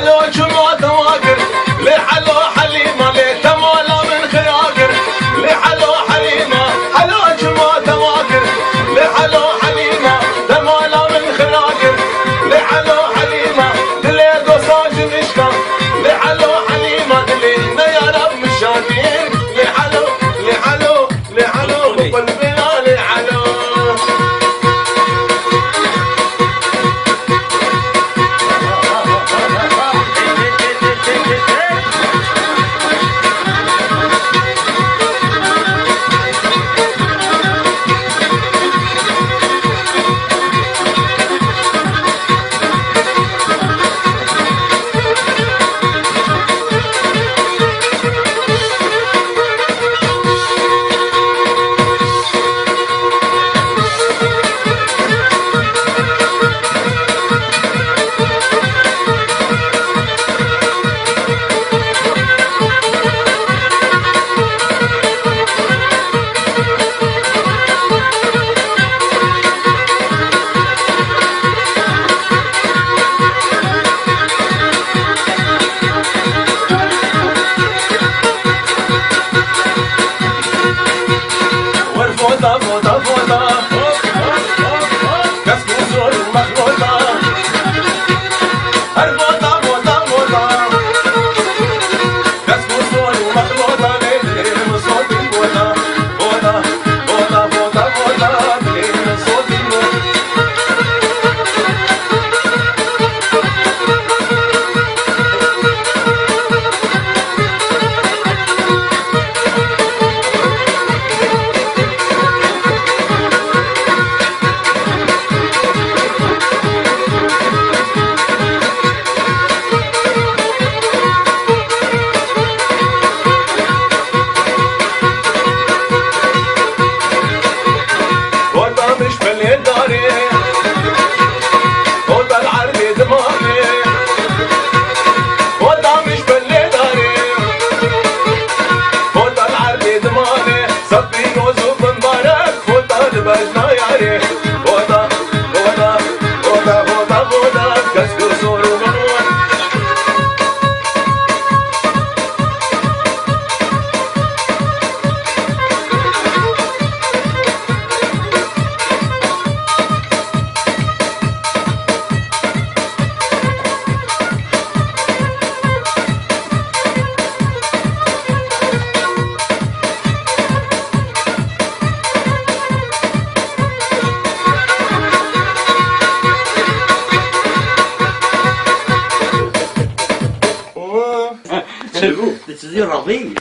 حلو جمعة تواقر لحلو حليمة لتمولى من خياقر لحلو حليمة حلو جمعة تواقر لحلو حليمة تمولى من خياقر لحلو حليمة دلي قصاج نشكا لحلو حليمة دلينا يا رب مشاكين لحلو لحلو لحلو بقلبنا لحلو فوتا فوتا فوتا كسب وصول مخلوطة الفوتا فوتا فوتا كسب وصول مخلوطة ليل صوت الفوتا فوتا فوتا فوتا فوتا ليل صوت الفوتا مش بالليل داري وضع العربي دماغي وضع مش بالليل داري وضع العربي دماغي صبي نوزوف مبارك وضع البجنا ياري وضع وضع وضع وضع وضع كسكو صور ومنوان Dit is heel ravi.